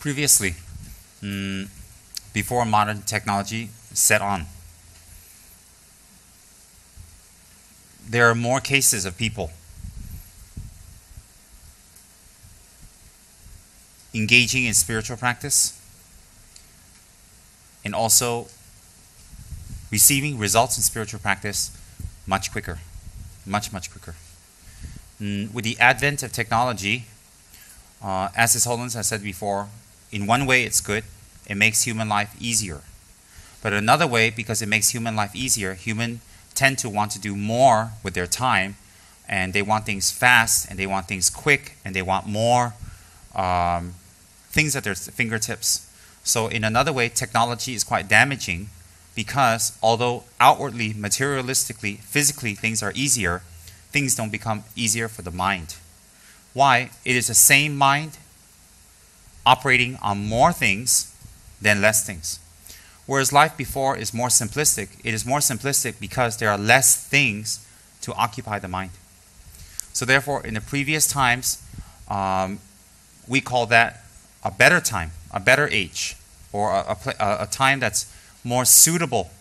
Previously, before modern technology set on, there are more cases of people engaging in spiritual practice and also receiving results in spiritual practice much quicker, much quicker. With the advent of technology, as His Holiness has said before, in one way it's good, it makes human life easier. But another way, because it makes human life easier, humans tend to want to do more with their time, and they want things fast, and they want things quick, and they want more things at their fingertips. So in another way, technology is quite damaging because although outwardly, materialistically, physically things are easier, things don't become easier for the mind. Why? It is the same mind operating on more things than less things. Whereas life before is more simplistic. It is more simplistic because there are less things to occupy the mind. So therefore, in the previous times, we call that a better time, a better age, or a time that's more suitable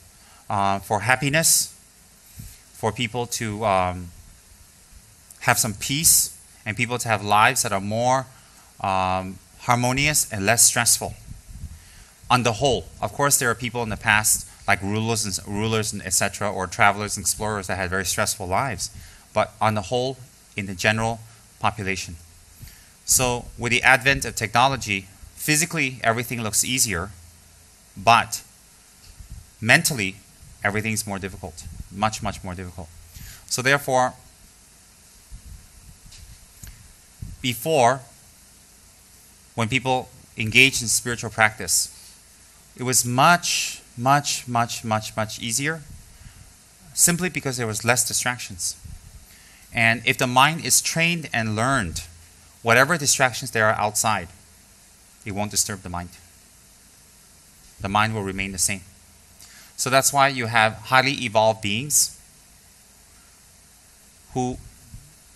for happiness, for people to have some peace, and people to have lives that are more harmonious and less stressful. On the whole, of course, there are people in the past, like rulers and etc., or travelers and explorers that had very stressful lives. But on the whole, in the general population. So with the advent of technology, physically everything looks easier, but mentally everything's more difficult, much more difficult. So therefore, before, when people engaged in spiritual practice, it was much easier, simply because there was less distractions. And if the mind is trained and learned, whatever distractions there are outside, it won't disturb the mind. The mind will remain the same. So that's why you have highly evolved beings who,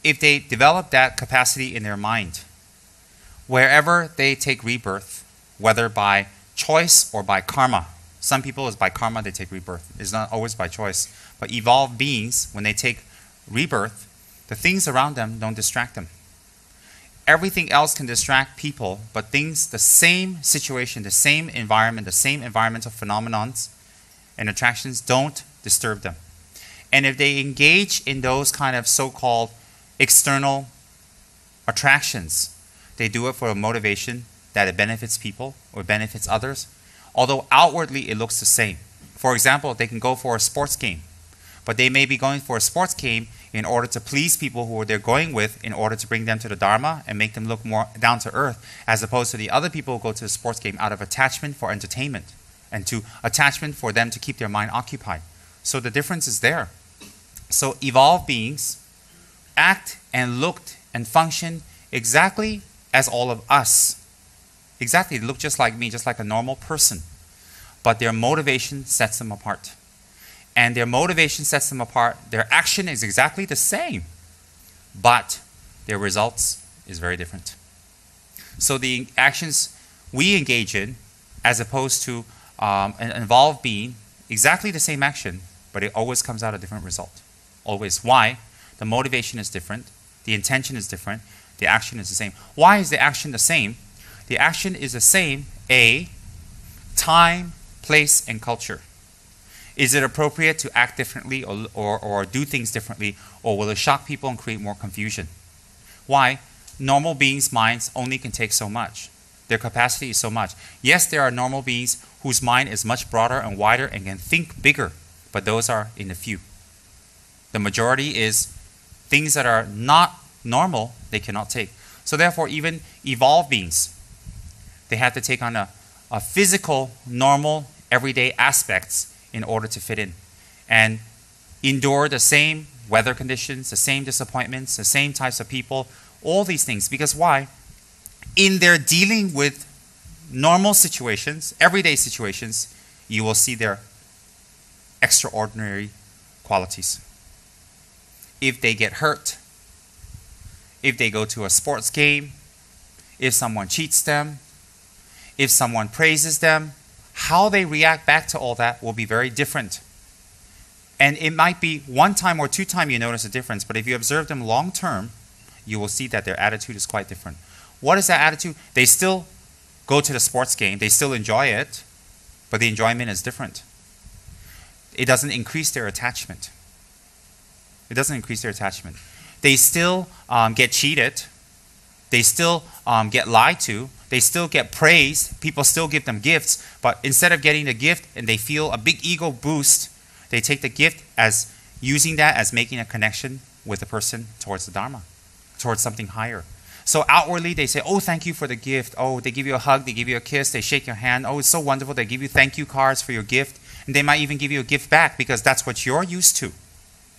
if they develop that capacity in their mind, wherever they take rebirth, whether by choice or by karma. Some people is by karma they take rebirth. It's not always by choice. But evolved beings, when they take rebirth, the things around them don't distract them. Everything else can distract people, but things, the same situation, the same environment, the same environmental phenomenons and attractions don't disturb them. And if they engage in those kind of so-called external attractions, they do it for a motivation that it benefits people or benefits others, although outwardly it looks the same. For example, they can go for a sports game, but they may be going for a sports game in order to please people who they're going with, in order to bring them to the Dharma and make them look more down to earth, as opposed to the other people who go to the sports game out of attachment for entertainment and to attachment for them to keep their mind occupied. So the difference is there. So evolved beings act and look and function exactly as all of us. Exactly, they look just like me, just like a normal person. But their motivation sets them apart. And their motivation sets them apart. Their action is exactly the same, but their results is very different. So the actions we engage in, as opposed to an involved being, exactly the same action, but it always comes out a different result. Always. Why? The motivation is different. The intention is different. The action is the same. Why is the action the same? The action is the same. A, time, place, and culture. Is it appropriate to act differently or do things differently, or will it shock people and create more confusion? Why? Normal beings' minds only can take so much. Their capacity is so much. Yes, there are normal beings whose mind is much broader and wider and can think bigger, but those are in the few. The majority is things that are not normal, they cannot take. So therefore, even evolved beings, they have to take on a physical, normal, everyday aspects in order to fit in, and endure the same weather conditions, the same disappointments, the same types of people, all these things. Because why? In their dealing with normal situations, everyday situations, you will see their extraordinary qualities. If they get hurt, if they go to a sports game, if someone cheats them, if someone praises them, how they react back to all that will be very different. And it might be one time or two times you notice a difference, but if you observe them long term, you will see that their attitude is quite different. What is that attitude? They still go to the sports game, they still enjoy it, but the enjoyment is different. It doesn't increase their attachment. It doesn't increase their attachment. They still get cheated. They still get lied to. They still get praised. People still give them gifts. But instead of getting the gift and they feel a big ego boost, they take the gift as using that as making a connection with the person towards the Dharma, towards something higher. So outwardly they say, oh, thank you for the gift. Oh, they give you a hug, they give you a kiss, they shake your hand. Oh, it's so wonderful. They give you thank you cards for your gift. And they might even give you a gift back because that's what you're used to.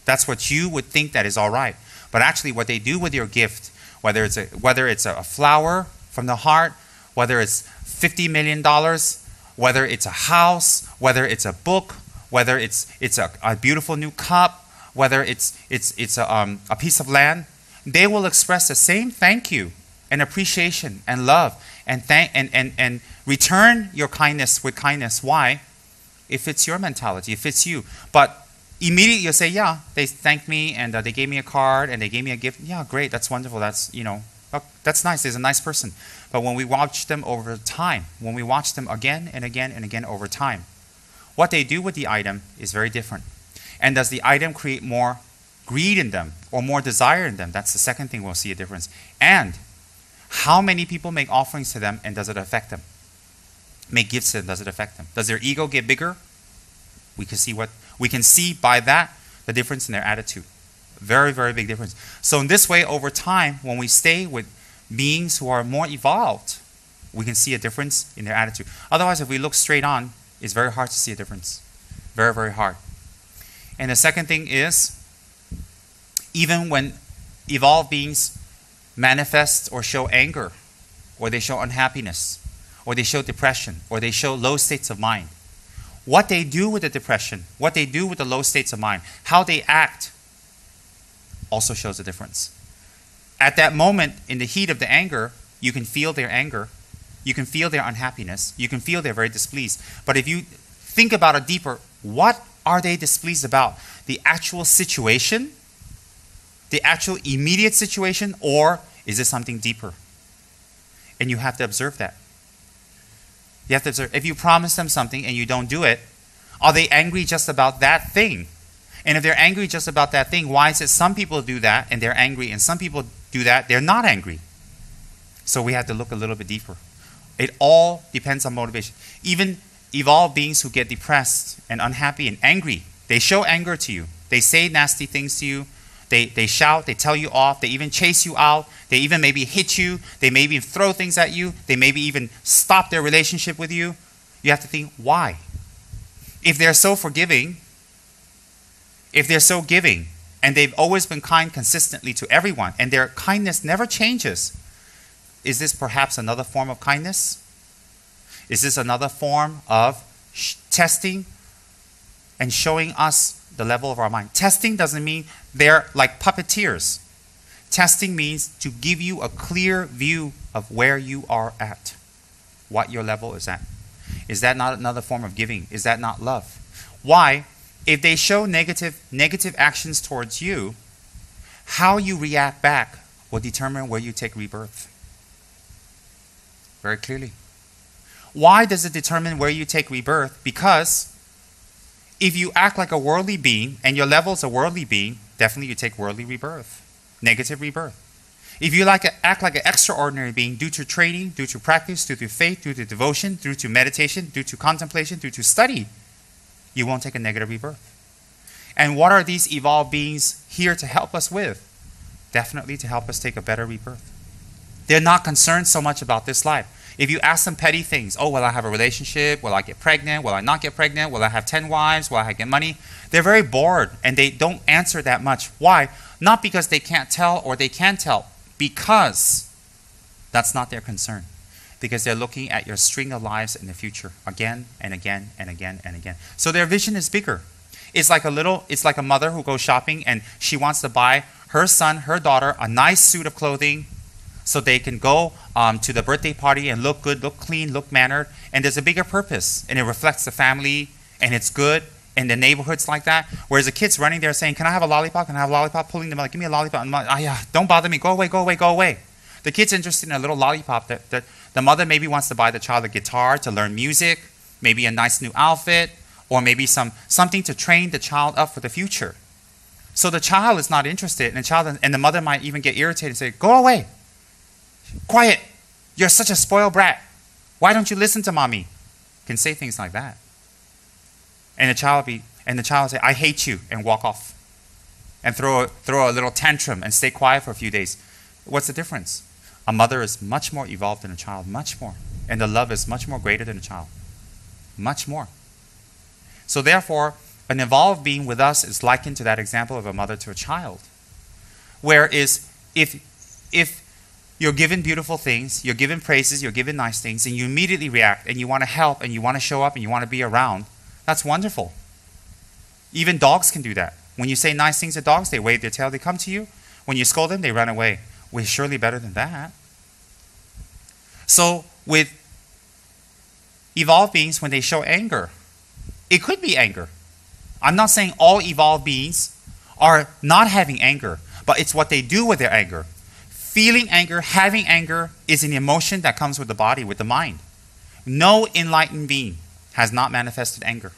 That's what you would think that is all right. But actually what they do with your gift, whether it's a flower from the heart, whether it's $50 million, whether it's a house, whether it's a book, whether it's a beautiful new cup, whether it's a piece of land, they will express the same thank you and appreciation and love and return your kindness with kindness. Why? If it's your mentality, if it's you. But immediately you'll say, yeah, they thanked me and they gave me a card and they gave me a gift. Yeah, great, that's wonderful. That's, that's nice. There's a nice person. But when we watch them over time, when we watch them again and again and again over time, what they do with the item is very different. And does the item create more greed in them or more desire in them? That's the second thing we'll see a difference. And how many people make offerings to them and does it affect them? Make gifts to them, does it affect them? Does their ego get bigger? We can see by that the difference in their attitude. Very, very big difference. So in this way, over time, when we stay with beings who are more evolved, we can see a difference in their attitude. Otherwise, if we look straight on, it's very hard to see a difference. Very, very hard. And the second thing is, even when evolved beings manifest or show anger, or they show unhappiness, or they show depression, or they show low states of mind, what they do with the depression, what they do with the low states of mind, how they act, also shows a difference. At that moment, in the heat of the anger, you can feel their anger, you can feel their unhappiness, you can feel they're very displeased. But if you think about it deeper, what are they displeased about? The actual situation? The actual immediate situation? Or is it something deeper? And you have to observe that. You have to observe. If you promise them something and you don't do it, are they angry just about that thing? And if they're angry just about that thing, why is it some people do that and they're angry and some people do that, they're not angry? So we have to look a little bit deeper. It all depends on motivation. Even evolved beings who get depressed and unhappy and angry, they show anger to you. They say nasty things to you. They shout, they tell you off, they even chase you out, they even maybe hit you, they maybe throw things at you, they maybe even stop their relationship with you. You have to think, why? If they're so forgiving, if they're so giving, and they've always been kind consistently to everyone, and their kindness never changes, is this perhaps another form of kindness? Is this another form of testing and showing us the level of our mind? Testing doesn't mean they're like puppeteers. Testing means to give you a clear view of where you are at, what your level is at. Is that not another form of giving? Is that not love? Why? If they show negative actions towards you, how you react back will determine where you take rebirth. Very clearly. Why does it determine where you take rebirth? Because if you act like a worldly being and your level is a worldly being, definitely you take worldly rebirth, negative rebirth. If you act like an extraordinary being due to training, due to practice, due to faith, due to devotion, due to meditation, due to contemplation, due to study, you won't take a negative rebirth. And what are these evolved beings here to help us with? Definitely to help us take a better rebirth. They're not concerned so much about this life. If you ask them petty things, oh, will I have a relationship? Will I get pregnant? Will I not get pregnant? Will I have 10 wives? Will I get money? They're very bored and they don't answer that much. Why? Not because they can't tell or they can tell, because that's not their concern. Because they're looking at your string of lives in the future again and again and again and again. So their vision is bigger. It's like a mother who goes shopping and she wants to buy her son, her daughter, a nice suit of clothing so they can go to the birthday party and look good, look clean, look mannered, and there's a bigger purpose, and it reflects the family, and it's good in the neighborhoods like that. Whereas the kid's running there saying, "Can I have a lollipop? Can I have a lollipop?" Pulling them like, "Give me a lollipop." And yeah, don't bother me. Go away, go away, go away. The kid's interested in a little lollipop. That the mother maybe wants to buy the child a guitar to learn music, maybe a nice new outfit, or maybe something to train the child up for the future. So the child is not interested, and the mother might even get irritated and say, "Go away. Quiet. You're such a spoiled brat. Why don't you listen to mommy?" Can say things like that. And the child will say, "I hate you," and walk off. And throw a little tantrum and stay quiet for a few days. What's the difference? A mother is much more evolved than a child, much more. And the love is much more greater than a child. Much more. So therefore, an evolved being with us is likened to that example of a mother to a child. Whereas if you're given beautiful things, you're given praises, you're given nice things, and you immediately react, and you want to help, and you want to show up, and you want to be around, that's wonderful. Even dogs can do that. When you say nice things to dogs, they wave their tail, they come to you. When you scold them, they run away. We're surely better than that. So with evolved beings, when they show anger, it could be anger. I'm not saying all evolved beings are not having anger, but it's what they do with their anger. Feeling anger, having anger is an emotion that comes with the body, with the mind. No enlightened being has not manifested anger.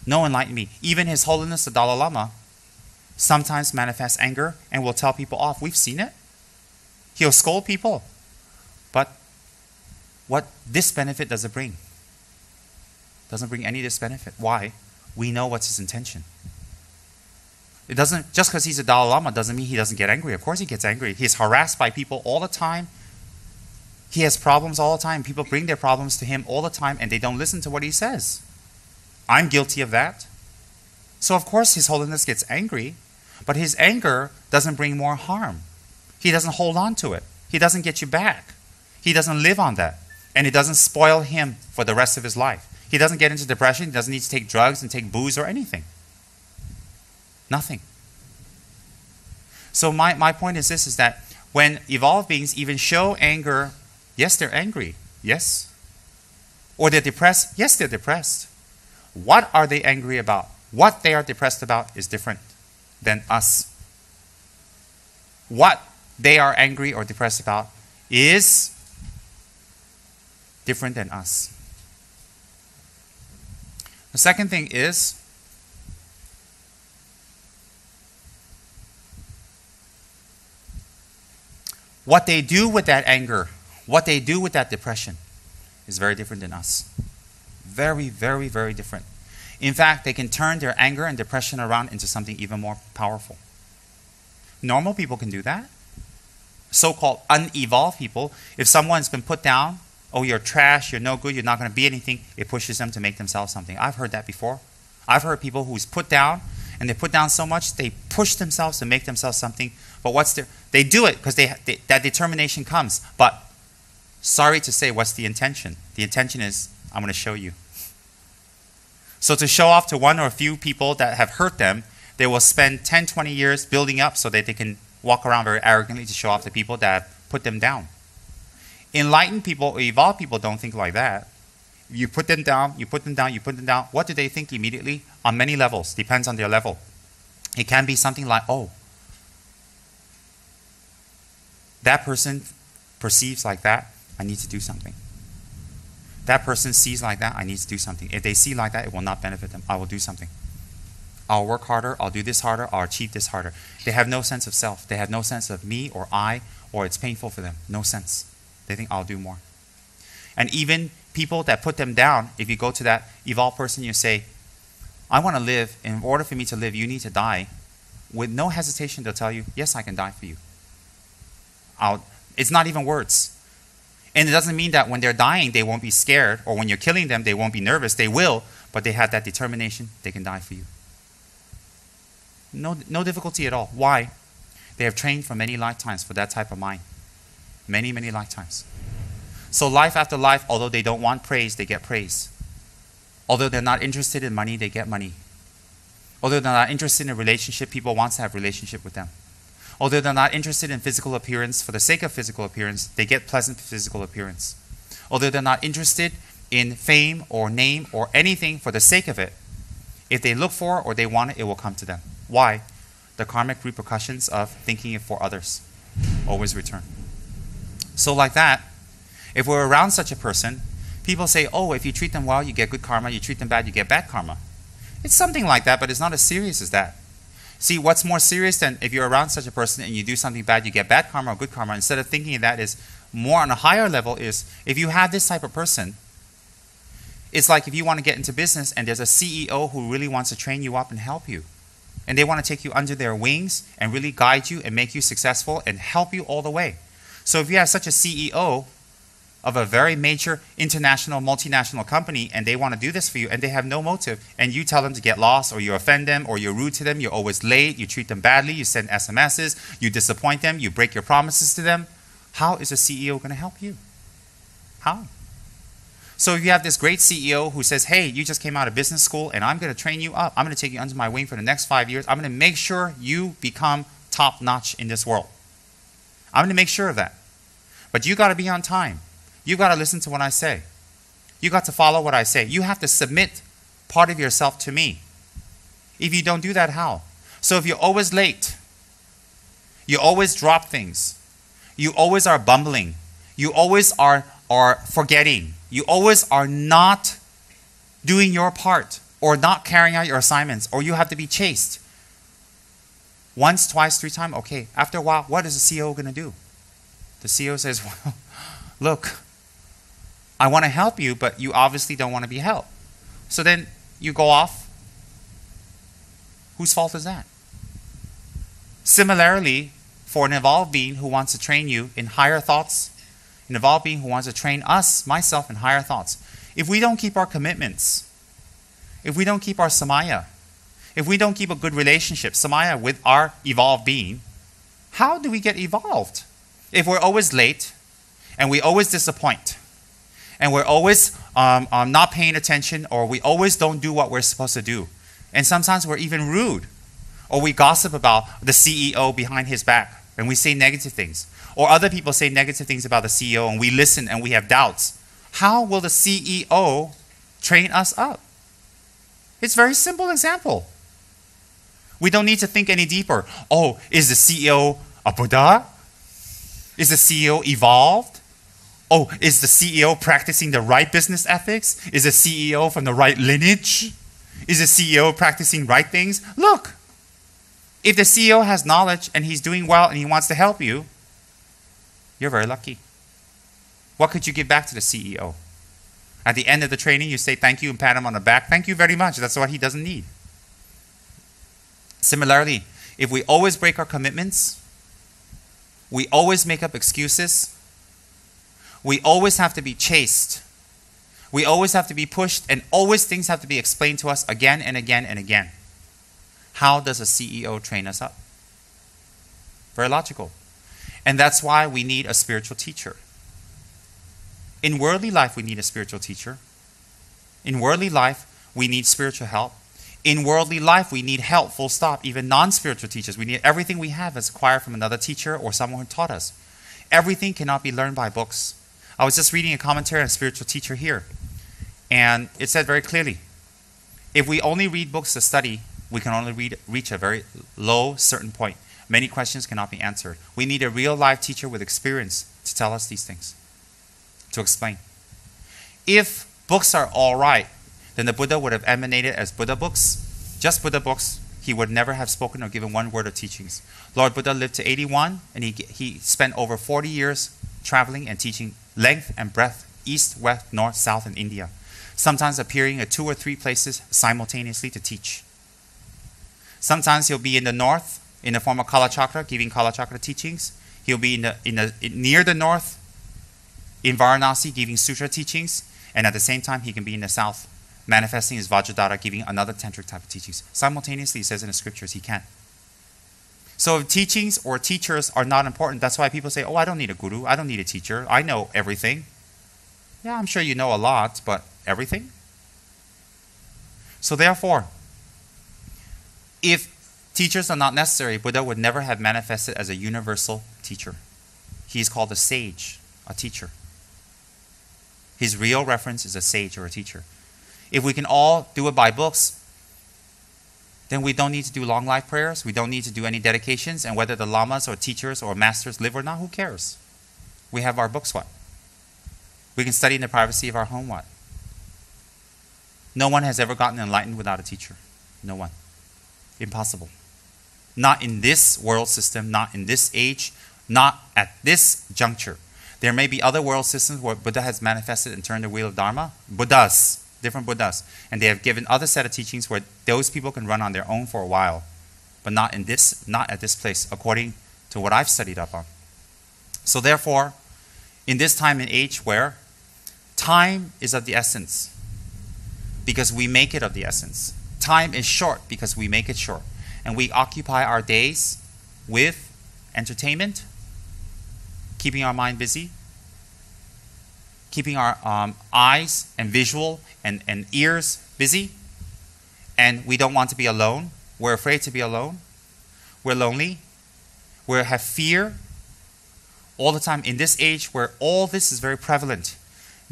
No enlightened being. Even His Holiness the Dalai Lama sometimes manifests anger and will tell people off. We've seen it. He'll scold people. But what disbenefit does it bring? Doesn't bring any disbenefit. Why? We know what's his intention. It doesn't, just because he's a Dalai Lama doesn't mean he doesn't get angry. Of course he gets angry. He's harassed by people all the time. He has problems all the time. People bring their problems to him all the time and they don't listen to what he says. I'm guilty of that. So of course His Holiness gets angry, but his anger doesn't bring more harm. He doesn't hold on to it. He doesn't get you back. He doesn't live on that. And it doesn't spoil him for the rest of his life. He doesn't get into depression. He doesn't need to take drugs and take booze or anything. Nothing. So my point is this, is that when evolved beings even show anger, yes, they're angry. Yes. Or they're depressed. Yes, they're depressed. What are they angry about? What they are depressed about is different than us. What they are angry or depressed about is different than us. The second thing is what they do with that anger, what they do with that depression is very different than us. Very, very, very different. In fact, they can turn their anger and depression around into something even more powerful. Normal people can do that. So-called unevolved people, if someone's been put down, "Oh, you're trash, you're no good, you're not going to be anything," it pushes them to make themselves something. I've heard that before. I've heard people who's put down, and they put down so much, they push themselves to make themselves something. But they do it because that determination comes. But sorry to say, what's the intention? The intention is, I'm going to show you. So to show off to one or a few people that have hurt them, they will spend 10, 20 years building up so that they can walk around very arrogantly to show off to people that have put them down. Enlightened people or evolved people don't think like that. You put them down, you put them down, you put them down. What do they think immediately? On many levels. Depends on their level. It can be something like, "Oh, that person perceives like that, I need to do something. That person sees like that, I need to do something. If they see like that, it will not benefit them. I will do something. I'll work harder, I'll do this harder, I'll achieve this harder." They have no sense of self. They have no sense of me or I, or it's painful for them. No sense. They think, "I'll do more." And even people that put them down, if you go to that evolved person, you say, "I want to live. In order for me to live, you need to die." With no hesitation, they'll tell you, "Yes, I can die for you." It's not even words. And it doesn't mean that when they're dying, they won't be scared, or when you're killing them, they won't be nervous. They will, but they have that determination. They can die for you. No difficulty at all. Why? They have trained for many lifetimes for that type of mind. Many, many lifetimes. So life after life, although they don't want praise, they get praise. Although they're not interested in money, they get money. Although they're not interested in a relationship, people want to have a relationship with them. Although they're not interested in physical appearance for the sake of physical appearance, they get pleasant physical appearance. Although they're not interested in fame or name or anything for the sake of it, if they look for or they want it, it will come to them. Why? The karmic repercussions of thinking it for others always return. So like that, if we're around such a person, people say, oh, if you treat them well, you get good karma. You treat them bad, you get bad karma. It's something like that, but it's not as serious as that. See, what's more serious than if you're around such a person and you do something bad, you get bad karma or good karma, instead of thinking of that is more on a higher level, is if you have this type of person, it's like if you want to get into business and there's a CEO who really wants to train you up and help you. And they want to take you under their wings and really guide you and make you successful and help you all the way. So if you have such a CEO of a very major international, multinational company and they want to do this for you and they have no motive, and you tell them to get lost, or you offend them, or you're rude to them, you're always late, you treat them badly, you send SMSs, you disappoint them, you break your promises to them, how is a CEO going to help you? How? So if you have this great CEO who says, hey, you just came out of business school and I'm going to train you up, I'm going to take you under my wing for the next 5 years, I'm going to make sure you become top notch in this world. I'm going to make sure of that. But you got to be on time. You got to listen to what I say. You got to follow what I say. You have to submit part of yourself to me. If you don't do that, how? So if you're always late, you always drop things, you always are bumbling, you always are forgetting, you always are not doing your part or not carrying out your assignments, or you have to be chased. Once, twice, 3 times, okay. After a while, what is the CEO going to do? The CEO says, well, look, I want to help you, but you obviously don't want to be helped. So then you go off. Whose fault is that? Similarly, for an evolved being who wants to train you in higher thoughts, an evolved being who wants to train us, myself, in higher thoughts, if we don't keep our commitments, if we don't keep our samaya, if we don't keep a good relationship, samaya, with our evolved being, how do we get evolved? If we're always late, and we always disappoint, and we're always not paying attention, or we always don't do what we're supposed to do, and sometimes we're even rude, or we gossip about the CEO behind his back, and we say negative things, or other people say negative things about the CEO, and we listen and we have doubts, how will the CEO train us up? It's a very simple example. We don't need to think any deeper. Oh, is the CEO a Buddha? Is the CEO evolved? Oh, is the CEO practicing the right business ethics? Is the CEO from the right lineage? Is the CEO practicing right things? Look, if the CEO has knowledge and he's doing well and he wants to help you, you're very lucky. What could you give back to the CEO? At the end of the training, you say thank you and pat him on the back. Thank you very much. That's what he doesn't need. Similarly, if we always break our commitments, we always make up excuses, we always have to be chased, we always have to be pushed, and always things have to be explained to us again and again and again. How does a CEO train us up? Very logical. And that's why we need a spiritual teacher. In worldly life, we need a spiritual teacher. In worldly life, we need spiritual help. In worldly life, we need help, full stop. Even non-spiritual teachers. We need everything we have as acquired from another teacher or someone who taught us. Everything cannot be learned by books. I was just reading a commentary on a spiritual teacher here, and it said very clearly, if we only read books to study, we can only reach a very low certain point. Many questions cannot be answered. We need a real live teacher with experience to tell us these things, to explain. If books are all right, then the Buddha would have emanated as Buddha books, just Buddha books. He would never have spoken or given one word of teachings. Lord Buddha lived to 81, and he spent over 40 years traveling and teaching length and breadth, east, west, north, south, and India, sometimes appearing at 2 or 3 places simultaneously to teach. Sometimes he'll be in the north in the form of Kalachakra, giving Kalachakra teachings. He'll be near the north in Varanasi, giving sutra teachings, and at the same time he can be in the south, manifesting his Vajradhara, giving another tantric type of teachings. Simultaneously, it says in the scriptures, he can. So if teachings or teachers are not important, that's why people say, oh, I don't need a guru, I don't need a teacher, I know everything. Yeah, I'm sure you know a lot, but everything? So therefore, if Teachers are not necessary. Buddha would never have manifested as a universal teacher. He is called a sage, a teacher. His real reference is a sage or a teacher. If we can all do it by books, then we don't need to do long life prayers. We don't need to do any dedications. And whether the lamas or teachers or masters live or not, who cares? We have our books, what? We can study in the privacy of our home, what? No one has ever gotten enlightened without a teacher. No one. Impossible. Not in this world system, not in this age, not at this juncture. There may be other world systems where Buddha has manifested and turned the wheel of Dharma. Buddhas, different Buddhas. And they have given other set of teachings where those people can run on their own for a while. But not in this, not at this place, according to what I've studied up on. So therefore, in this time and age where time is of the essence, because we make it of the essence. Time is short because we make it short. And we occupy our days with entertainment, keeping our mind busy, keeping our eyes and visual and ears busy. And we don't want to be alone. We're afraid to be alone. We're lonely. We have fear all the time in this age where all this is very prevalent,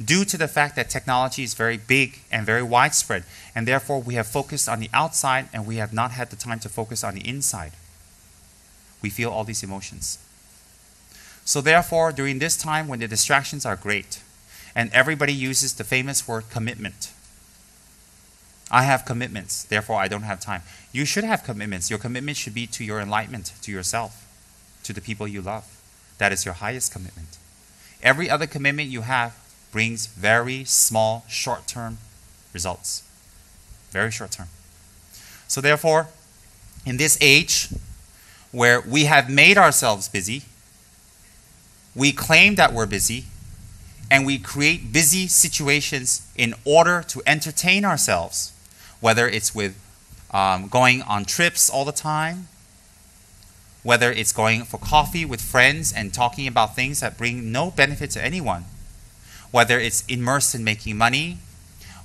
due to the fact that technology is very big and very widespread, and therefore we have focused on the outside and we have not had the time to focus on the inside. We feel all these emotions. So therefore, during this time when the distractions are great, and everybody uses the famous word commitment. I have commitments, therefore I don't have time. You should have commitments. Your commitment should be to your enlightenment, to yourself, to the people you love. That is your highest commitment. Every other commitment you have brings very small, short-term results. Very short-term. So therefore, in this age where we have made ourselves busy, we claim that we're busy, and we create busy situations in order to entertain ourselves, whether it's with going on trips all the time, whether it's going for coffee with friends and talking about things that bring no benefit to anyone, whether it's immersed in making money,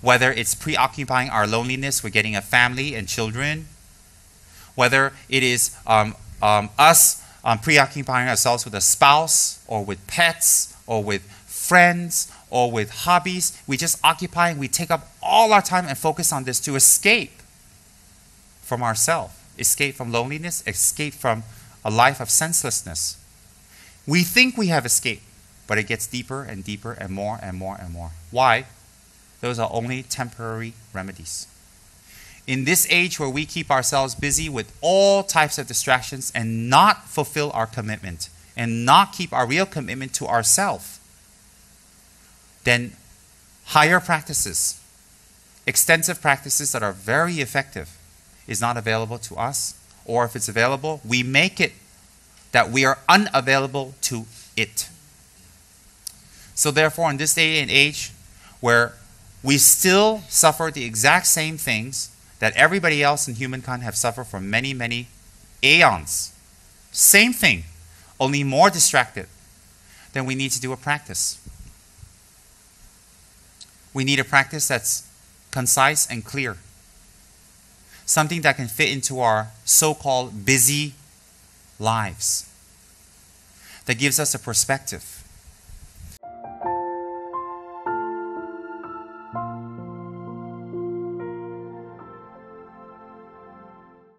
whether it's preoccupying our loneliness with getting a family and children, whether it is us preoccupying ourselves with a spouse or with pets or with friends or with hobbies. We just occupy and we take up all our time and focus on this to escape from ourselves, escape from loneliness, escape from a life of senselessness. We think we have escaped, but it gets deeper and deeper and more and more and more. Why? Those are only temporary remedies. In this age where we keep ourselves busy with all types of distractions and not fulfill our commitment and not keep our real commitment to ourselves, then higher practices, extensive practices that are very effective is not available to us. Or if it's available, we make it that we are unavailable to it. So therefore, in this day and age where we still suffer the exact same things that everybody else in humankind have suffered for many, many aeons, same thing, only more distracted, then we need to do a practice. We need a practice that's concise and clear. Something that can fit into our so-called busy lives. That gives us a perspective.